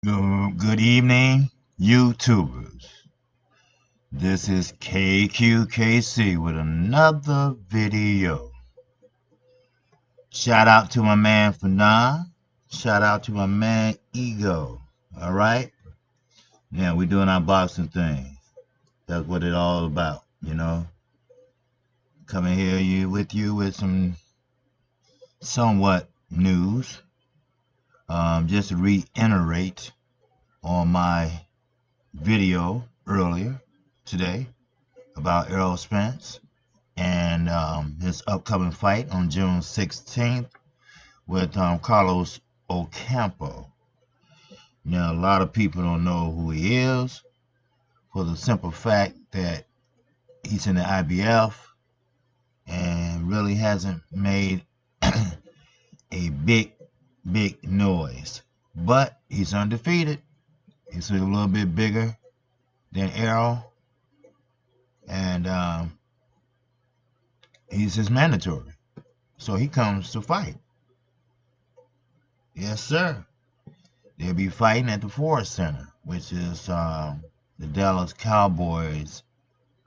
Good evening, YouTubers. This is KQKC with another video. Shout out to my man Fanan. Shout out to my man Ego. All right? Now we're doing our boxing thing. That's what it's all about, you know. Coming here with you with some somewhat news. Just to reiterate on my video earlier today about Errol Spence and his upcoming fight on June 16th with Carlos Ocampo. Now, a lot of people don't know who he is for the simple fact that he's in the IBF and really hasn't made a big noise. But he's undefeated. He's a little bit bigger than Errol, and he's his mandatory. So he comes to fight. Yes, sir. They'll be fighting at the Forest Center, which is the Dallas Cowboys.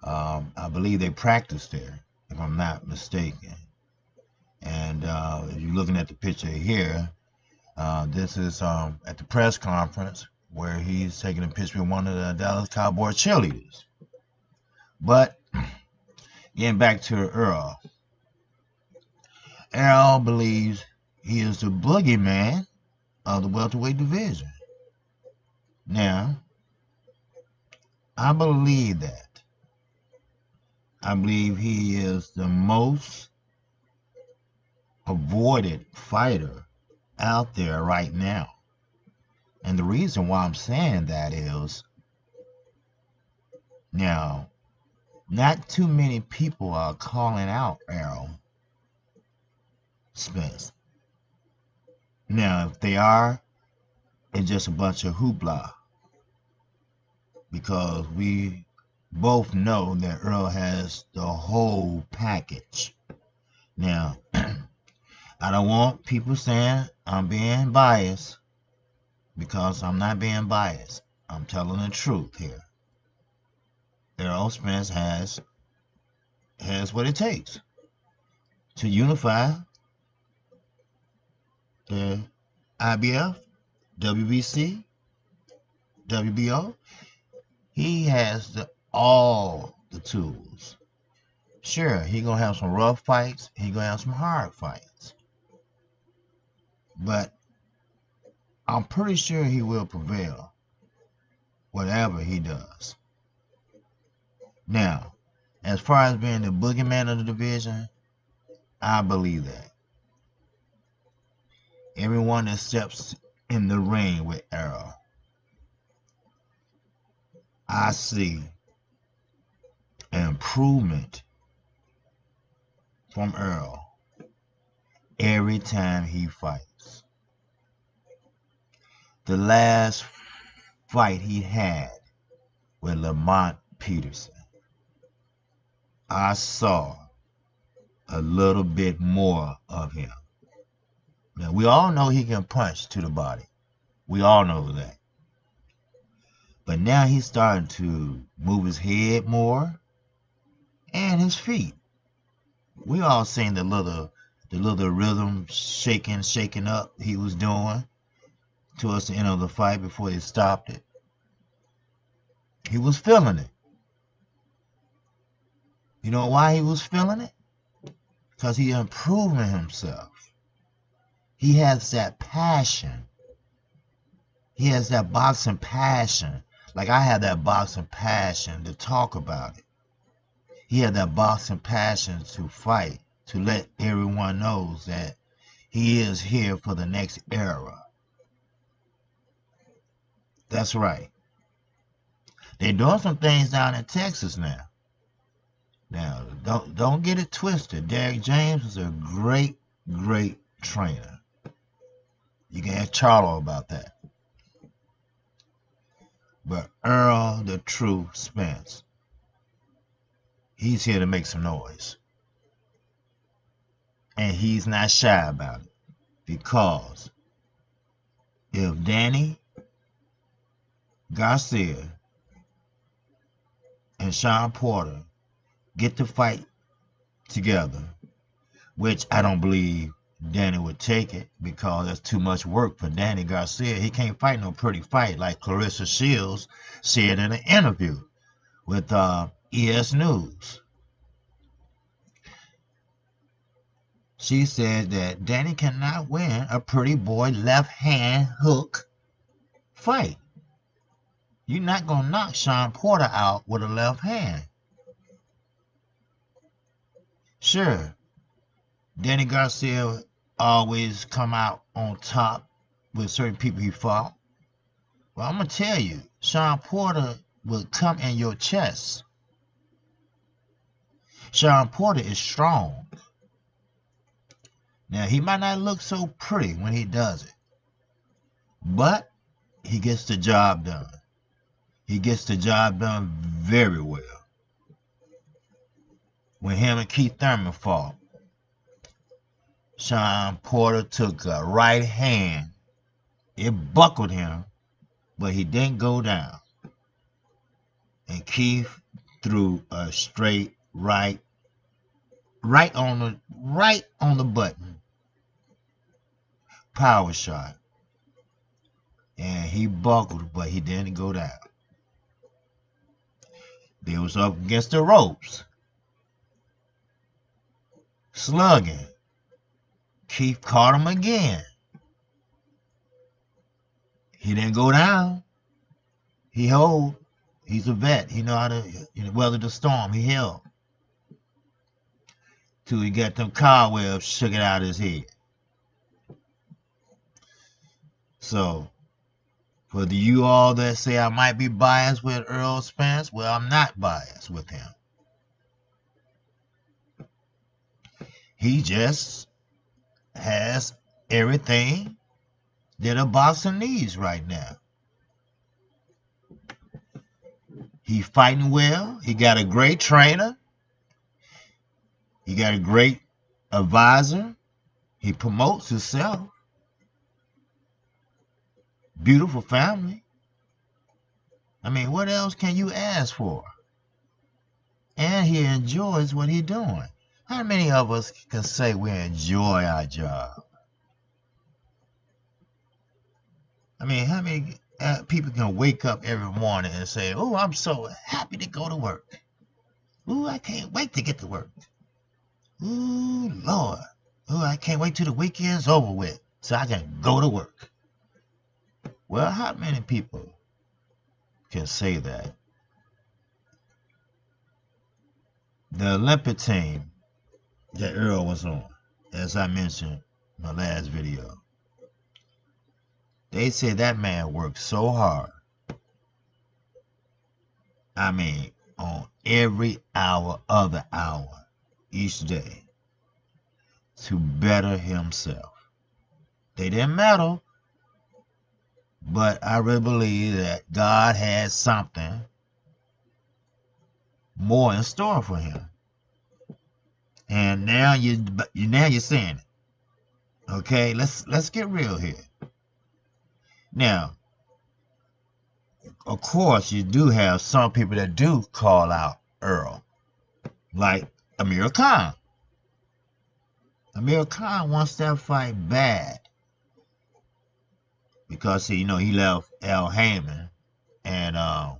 I believe they practice there, if I'm not mistaken. And if you're looking at the picture here, this is at the press conference where he's taking a picture with one of the Dallas Cowboys cheerleaders. But getting back to Errol. Errol believes he is the boogeyman of the welterweight division. Now, I believe that. I believe he is the most avoided fighter out there right now. And the reason why I'm saying that is, now, not too many people are calling out Errol Spence. Now, if they are, it's just a bunch of hoopla. Because we both know that Errol has the whole package. Now, I don't want people saying I'm being biased, because I'm not being biased. I'm telling the truth here. Errol Spence has what it takes to unify the IBF, WBC, WBO. He has all the tools. Sure, he gonna have some rough fights. He gonna have some hard fights. But I'm pretty sure he will prevail, whatever he does. Now, as far as being the boogeyman of the division, I believe that. Everyone that steps in the ring with Errol, I see an improvement from Errol every time he fights. The last fight he had with Lamont Peterson, I saw a little bit more of him. Now, we all know he can punch to the body. We all know that. But now he's starting to move his head more and his feet. We all seen the little rhythm shaking up he was doing towards the end of the fight before he stopped it. He was feeling it. You know why he was feeling it? Because he improving himself. He has that passion. He has that boxing passion. Like I have that boxing passion to talk about it. He had that boxing passion to fight, to let everyone know that he is here for the next era. That's right. They're doing some things down in Texas now. Now, don't get it twisted. Derek James is a great trainer. You can ask Charlo about that. But Errol, the true Spence, he's here to make some noise. And he's not shy about it. Because if Danny Garcia and Sean Porter get to fight together, which I don't believe Danny would take it because that's too much work for Danny Garcia. He can't fight no pretty fight like Clarissa Shields said in an interview with ES News. She said that Danny cannot win a pretty boy left hand hook fight. You're not going to knock Sean Porter out with a left hand. Sure, Danny Garcia always come out on top with certain people he fought. Well, I'm going to tell you, Sean Porter will come in your chest. Sean Porter is strong. Now, he might not look so pretty when he does it, but he gets the job done. He gets the job done very well. When him and Keith Thurman fought, Sean Porter took a right hand. It buckled him, but he didn't go down. And Keith threw a straight right on the button. Power shot. And he buckled, but he didn't go down. They was up against the ropes. Slugging. Keith caught him again. He didn't go down. He held. He's a vet. He know how to weather the storm. He held. Till he got them cobwebs shook it out of his head. So, for you all that say I might be biased with Errol Spence, well, I'm not biased with him. He just has everything that a boxer needs right now. He's fighting well. He got a great trainer. He got a great advisor. He promotes himself. Beautiful family. I mean, what else can you ask for? And he enjoys what he's doing. How many of us can say we enjoy our job? I mean, how many people can wake up every morning and say, oh, I'm so happy to go to work. Ooh, I can't wait to get to work. Ooh, Lord. Ooh, I can't wait till the weekend's over with so I can go to work. Well, how many people can say that? The Olympic team that Errol was on, as I mentioned in my last video, they said that man worked so hard. I mean, on every other hour, each day, to better himself. They didn't medal, but I really believe that God had something more in store for him. And now you're saying it. Okay, let's get real here. Now, of course, you do have some people that do call out Errol, like Amir Khan. Amir Khan wants that fight bad because he left Al Heyman, and I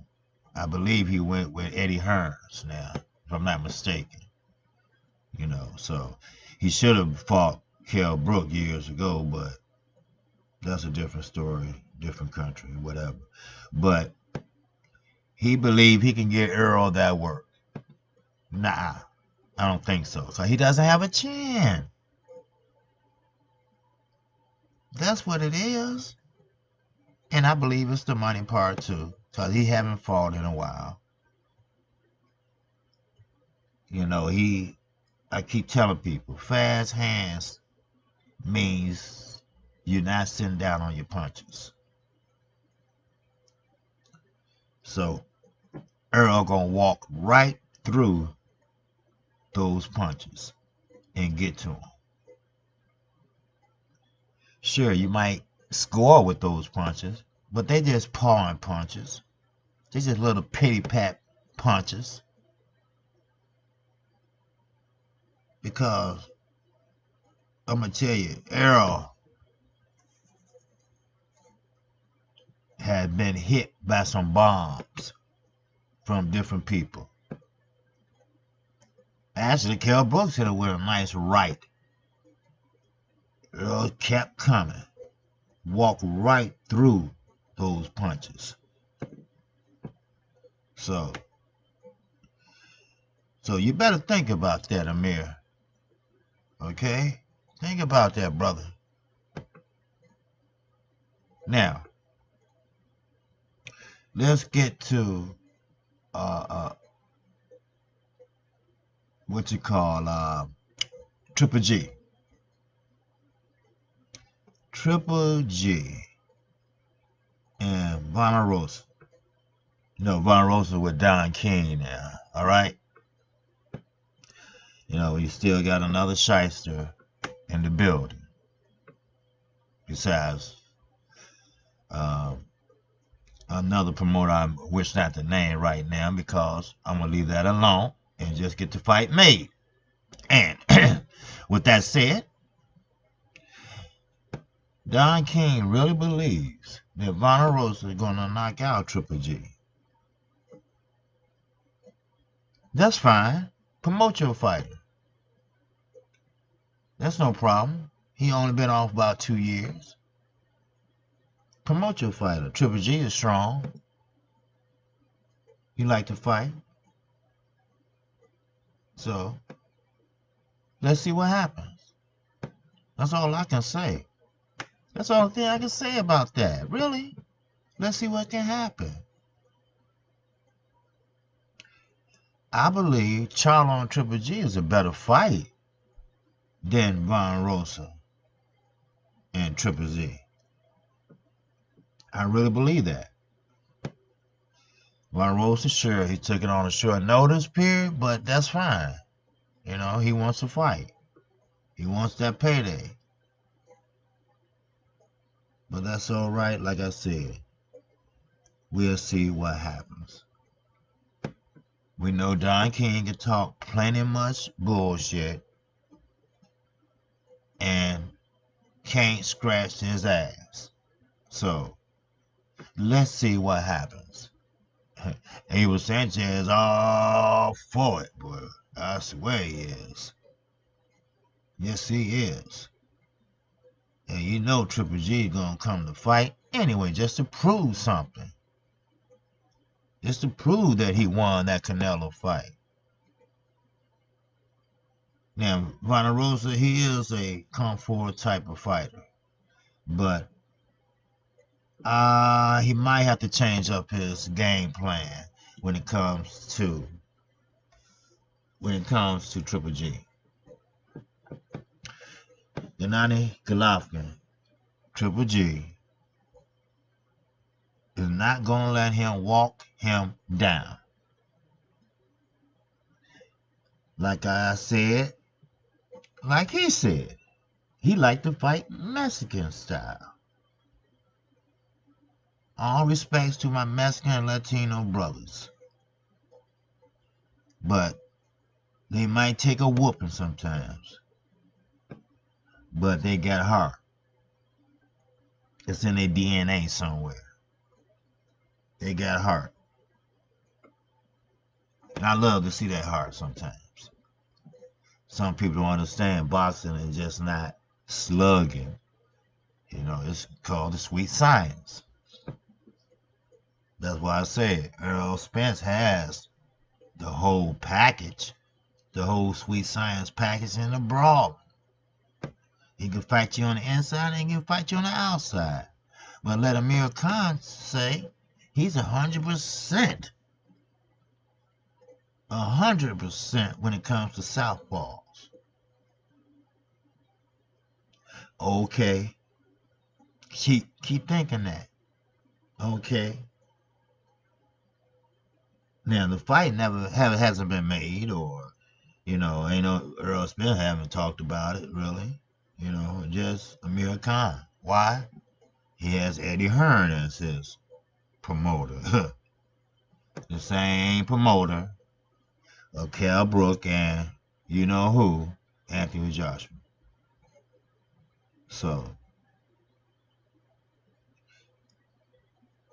believe he went with Eddie Hearns now, if I'm not mistaken. So he should have fought Kell Brook years ago, but that's a different story, different country, whatever. But he believed he can get Errol that work. Nah, I don't think so. So he doesn't have a chin. That's what it is. And I believe it's the money part too, because he haven't fought in a while. I keep telling people, fast hands means you're not sitting down on your punches. So Errol gonna walk right through those punches and get to them. Sure, you might score with those punches, But they just pawing punches. They just little pity pat punches. Because I'm gonna tell you, Errol had been hit by some bombs from different people. Actually, Kell Brooks hit it with a nice right. Errol kept coming. Walked right through those punches. So you better think about that, Amir. Okay? Think about that, brother. Now, let's get to what you call Triple G. Triple G and Von Rosa. You know, Von Rosa with Don King now, all right? You know, you still got another shyster in the building. Besides, another promoter I wish not to name right now because I'm going to leave that alone and just get the fight made. And with that said, Don King really believes that Von Rosa is going to knock out Triple G. That's fine. Promote your fighter. That's no problem. He only been off about 2 years. Promote your fighter. Triple G is strong. He like to fight. So, let's see what happens. That's all I can say. That's the only thing I can say about that. Really? Let's see what can happen. I believe Charlo and Triple G is a better fight than Von Rosa and Triple Z. I really believe that. Von Rosa, sure, he took it on a short notice period, but that's fine. You know, he wants to fight. He wants that payday. But that's all right, like I said. We'll see what happens. We know Don King can talk plenty much bullshit and can't scratch his ass. So, let's see what happens. Abel Sanchez is all for it, boy. I swear he is. Yes, he is. And you know Triple G gonna come to fight anyway, just to prove something. Just to prove that he won that Canelo fight. Now, Von Rosa, he is a come forward type of fighter. But he might have to change up his game plan when it comes to Triple G. Gennady Golovkin, Triple G, is not going to let him walk him down. Like I said, like he said, he liked to fight Mexican style. All respects to my Mexican and Latino brothers. But they might take a whooping sometimes. But they got heart. It's in their DNA somewhere. They got heart. And I love to see that heart sometimes. Some people don't understand boxing is just not slugging. You know, it's called the sweet science. That's why I say Errol Spence has the whole package, the whole sweet science package in the brawl. He can fight you on the inside and he can fight you on the outside. But let Amir Khan say he's 100%. 100% when it comes to southpaws. Okay. Keep thinking that. Okay. Now the fight hasn't been made, or ain't no Errol Spence haven't talked about it really. Just Amir Khan. Why? he has Eddie Hearn as his promoter. The same promoter of Cal Brook and you know who, Anthony Joshua. So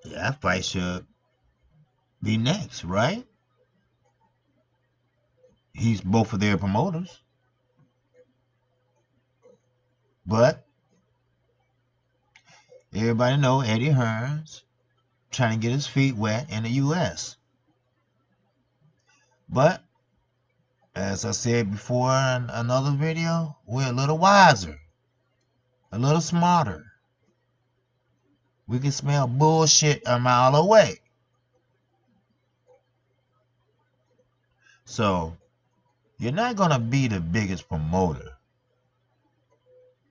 that fight should be next, right? He's both of their promoters. But everybody know Eddie Hearn's trying to get his feet wet in the U.S. But as I said before in another video, we're a little wiser, a little smarter. We can smell bullshit a mile away. So you're not going to be the biggest promoter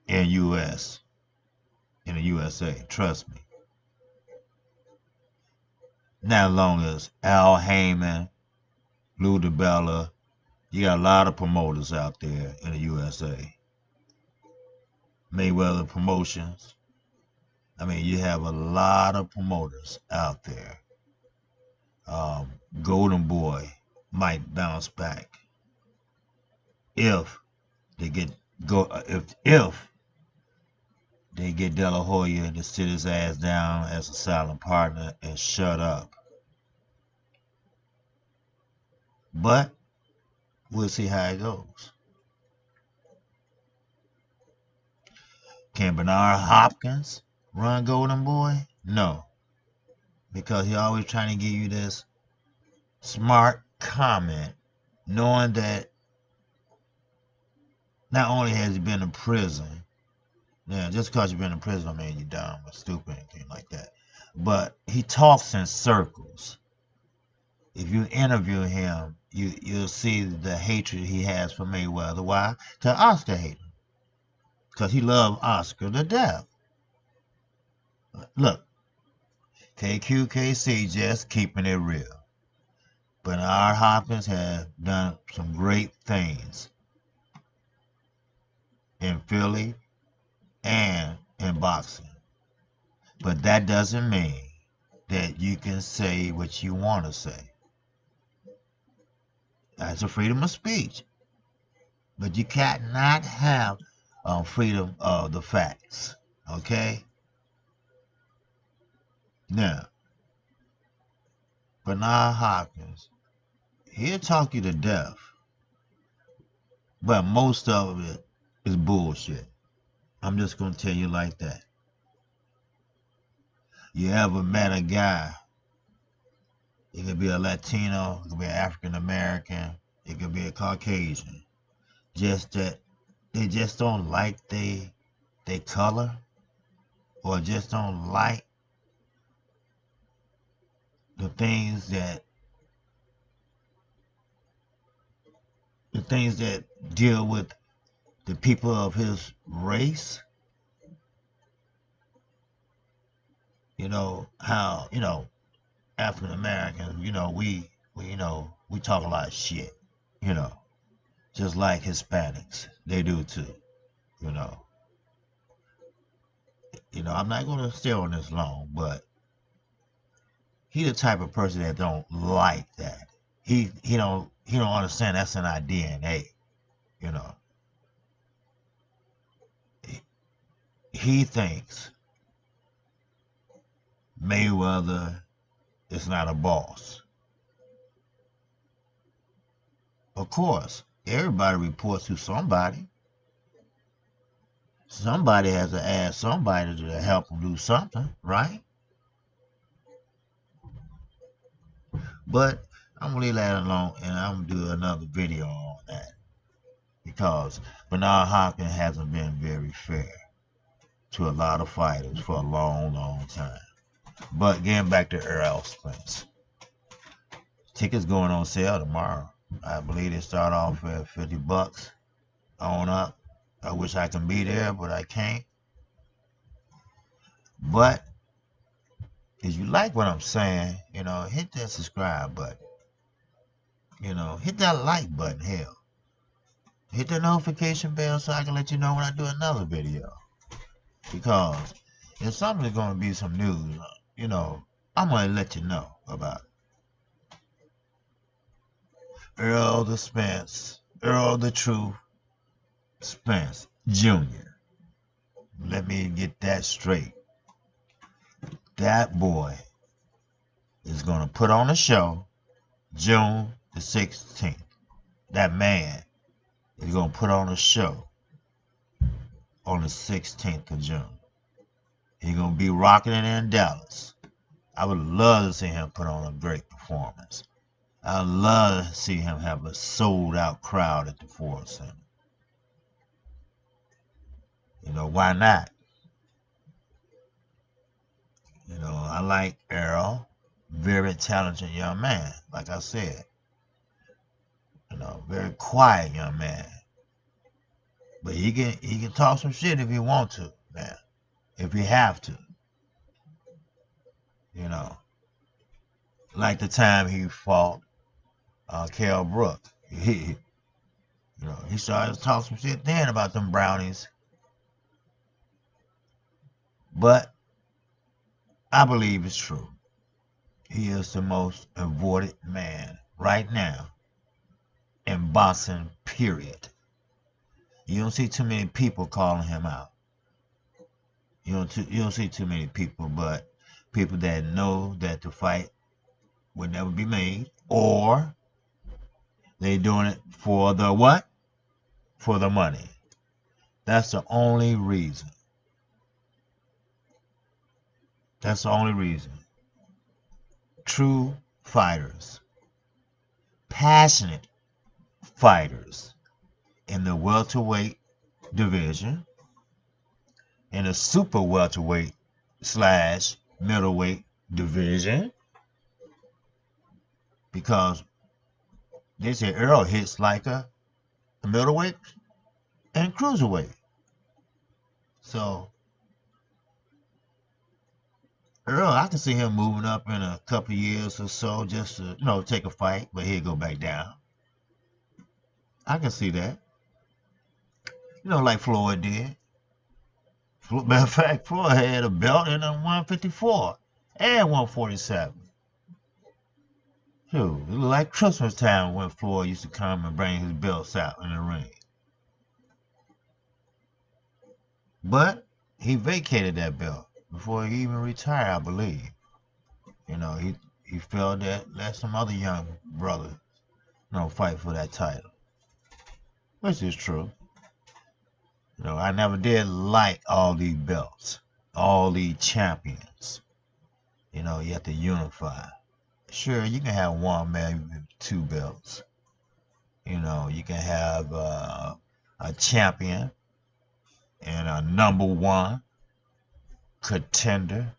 in the USA, trust me. Not as long as Al Heyman, Lou DiBella, you got a lot of promoters out there in the USA. Mayweather Promotions. I mean, you have a lot of promoters out there. Golden Boy might bounce back if they get if they get De La Hoya to sit his ass down as a silent partner and shut up. But we'll see how it goes. Can Bernard Hopkins run Golden Boy? No. Because he's always trying to give you this smart comment, knowing that not only has he been in prison, yeah, just because you've been in prison don't mean you're dumb or stupid or anything like that. But he talks in circles. If you interview him, you'll see the hatred he has for Mayweather. Why? Because Oscar hated him. Because he loved Oscar to death. Look, KQKC just keeping it real. Bernard Hopkins has done some great things in Philly and in boxing. But that doesn't mean that you can say what you want to say. That's a freedom of speech. But you cannot have freedom of the facts. Okay? Now, Bernard Hopkins, he'll talk you to death. But most of it is bullshit. I'm just going to tell you like that. You ever met a guy? It could be a Latino, it could be an African American, it could be a Caucasian. Just that they just don't like they color, or just don't like the things that deal with the people of his race. You know how, African Americans, we talk a lot of shit, just like Hispanics, they do too, I'm not going to stay on this long, but he the type of person that don't like that. He don't understand that's in our DNA, He thinks Mayweather is not a boss. Of course, everybody reports to somebody. Somebody has to ask somebody to help them do something, right? But I'm going to leave that alone, and I'm going to do another video on that. Because Bernard Hopkins hasn't been very fair to a lot of fighters for a long, long time. But getting back to Errol Spence. Tickets going on sale tomorrow. I believe they start off at $50 on up. I wish I could be there, but I can't. But if you like what I'm saying, hit that subscribe button. Hit that like button, hell. Hit the notification bell so I can let you know when I do another video. Because If something's going to be some news, you know, I'm going to let you know about it. Errol the Spence, Errol the True Spence Jr. Let me get that straight. That boy is going to put on a show June the 16th. That man is going to put on a show on the 16th of June. He's going to be rocking it in Dallas. I would love to see him put on a great performance. I'd love to see him have a sold-out crowd at the Ford Center. You know, why not? You know, I like Errol. Very talented young man, like I said. You know, very quiet young man. But he can talk some shit if he want to, man. If he have to. You know. Like the time he fought Kell Brook. You know, he started to talk some shit then about them brownies. But I believe it's true. He is the most avoided man right now in boxing, period. You don't see too many people calling him out. You don't see too many people, but people that know that the fight would never be made, or they doing it for the what? For the money. That's the only reason. That's the only reason. True fighters, passionate fighters in the welterweight division, in the super welterweight / middleweight division, because they say Errol hits like a middleweight and cruiserweight. So Errol, I can see him moving up in a couple of years or so just to, you know, take a fight, but he'll go back down. I can see that. You know, like Floyd did. Matter of fact, Floyd had a belt in 154 and 147. Shoot, it looked like Christmas time when Floyd used to come and bring his belts out in the ring. But he vacated that belt before he even retired, I believe. You know, he felt that let some other young brothers, you know, fight for that title. Which is true. You know, I never did like all these belts, all these champions. You know, you have to unify. Sure, you can have one, maybe 2 belts. You know, you can have a champion and a #1 contender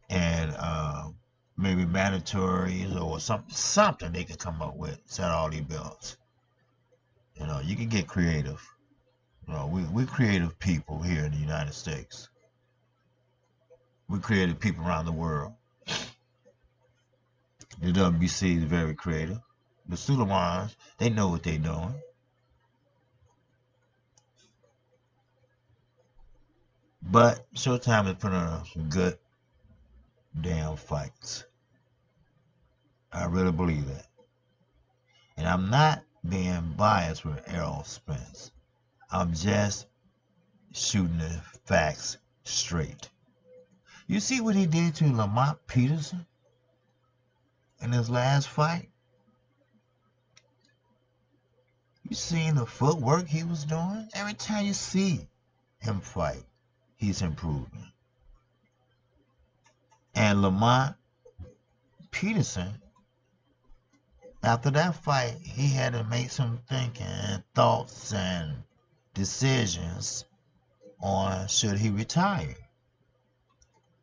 and maybe mandatories or something they can come up with. Set all these belts. You know, you can get creative. You know, we're creative people here in the United States. We're creative people around the world. The WBC is very creative. The Suleimans, they know what they're doing. But Showtime is putting on some good damn fights. I really believe that. And I'm not being biased with Errol Spence. I'm just shooting the facts straight. You see what he did to Lamont Peterson in his last fight? You seen the footwork he was doing? Every time you see him fight, he's improving. And Lamont Peterson, after that fight, he had to make some thinking and thoughts and decisions on should he retire.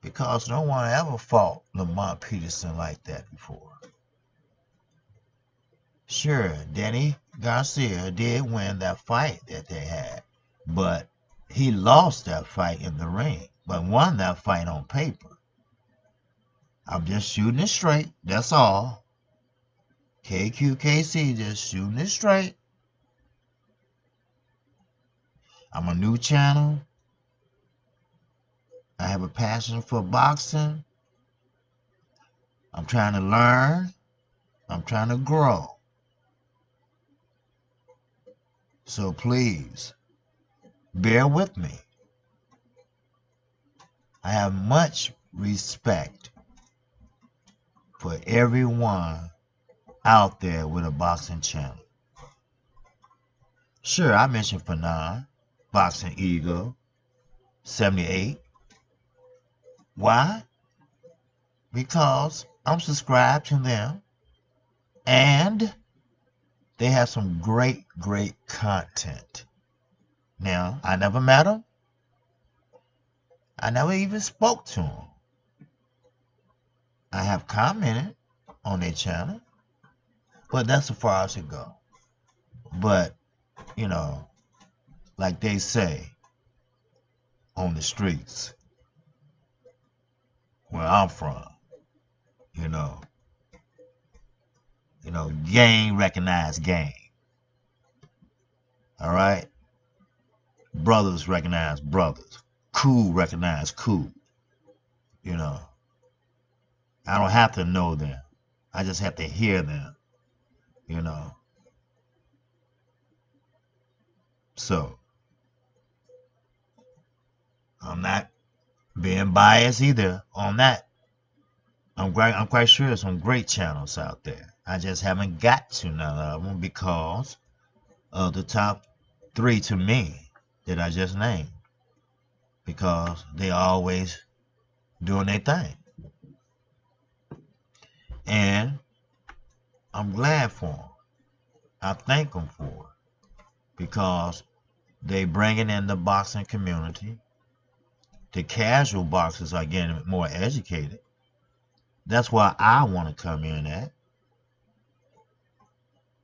Because no one ever fought Lamont Peterson like that before. Sure, Danny Garcia did win that fight that they had, but he lost that fight in the ring, but won that fight on paper. I'm just shooting it straight, that's all. KQKC just shooting it straight. I'm a new channel. have a passion for boxing. I'm trying to learn. I'm trying to grow. So please, bear with me. I have much respect for everyone out there with a boxing channel. Sure, I mentioned Fanon, Boxing Eagle, 78. Why? Because I'm subscribed to them and they have some great content. Now, I never met them. I never even spoke to them. I have commented on their channel, but that's as far as it goes. But, you know, like they say on the streets where I'm from, you know, gang recognize gang. All right? Brothers recognize brothers. Cool recognize cool. You know, I don't have to know them. I just have to hear them, you know. So, I'm not being biased either on that. I'm quite sure there's some great channels out there. I just haven't got to none of them because of the top 3 to me that I just named. Because they always doing their thing. And I'm glad for them. I thank them for it. Because they bringing in the boxing community. The casual boxers are getting more educated. That's why I want to come in at.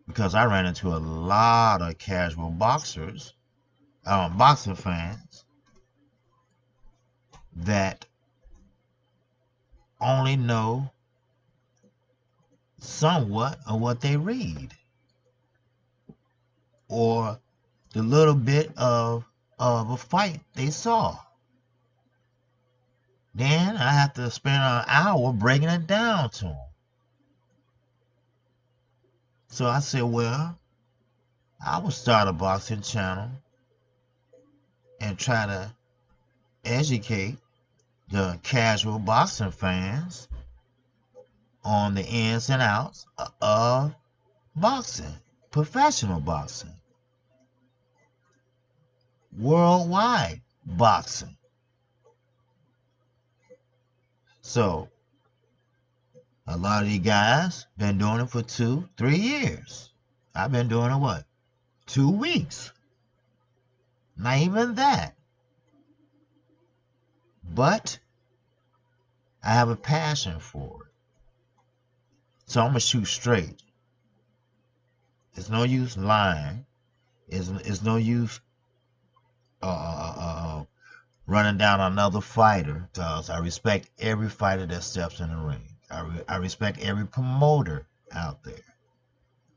Because I ran into a lot of casual boxers, boxing fans, that only know somewhat of what they read. Or the little bit of a fight they saw. Then I have to spend an hour breaking it down to them. So I said, well, I will start a boxing channel and try to educate the casual boxing fans on the ins and outs of boxing, professional boxing, worldwide boxing. So, a lot of you guys been doing it for 2-3 years. I've been doing it, what, 2 weeks? Not even that. But I have a passion for it. So I'm going to shoot straight. It's no use lying. It's no use running down another fighter, because I respect every fighter that steps in the ring. I respect every promoter out there,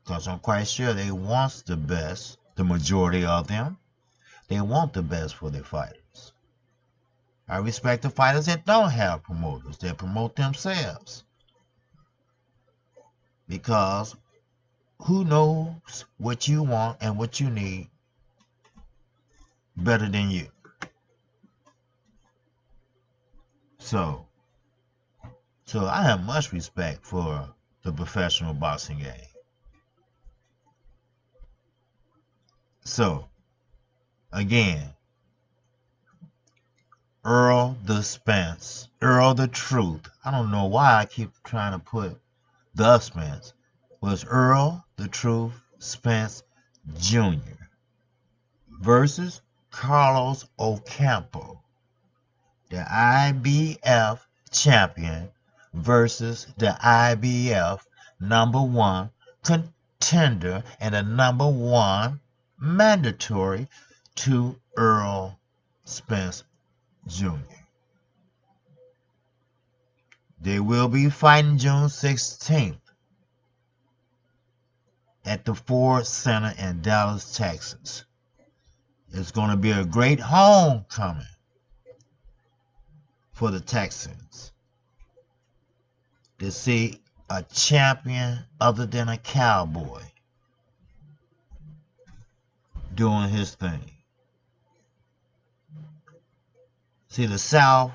because I'm quite sure they want the best, the majority of them. They want the best for their fighters. I respect the fighters that don't have promoters, that promote themselves. Because who knows what you want and what you need better than you? So I have much respect for the professional boxing game. So, again, Errol the Spence, Errol the Truth. I don't know why I keep trying to put the Spence. Was Errol the Truth Spence Jr. versus Carlos Ocampo, the IBF champion versus the IBF #1 contender and the #1 mandatory to Errol Spence Jr. They will be fighting June 16th at the Ford Center in Dallas, Texas. It's going to be a great homecoming for the Texans to see a champion other than a cowboy doing his thing. See, the South,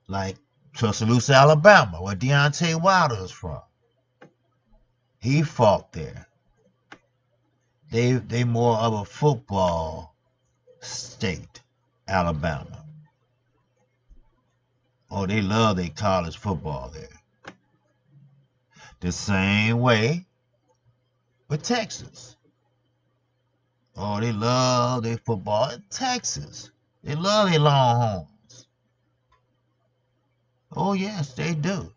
like Tuscaloosa, Alabama, where Deontay Wilder is from, he fought there. They more of a football state, Alabama. Oh, they love their college football there. The same way with Texas. Oh, they love their football in Texas. They love their Longhorns. Oh, yes, they do.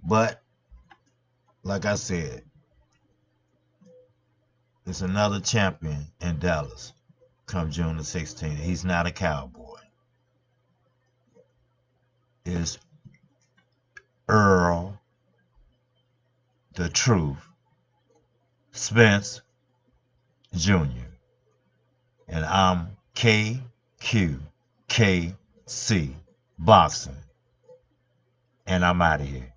But, like I said, it's another champion in Dallas come June the 16th. He's not a cowboy. It's Errol, the Truth, Spence Jr. And I'm KQKC Boxing. And I'm out of here.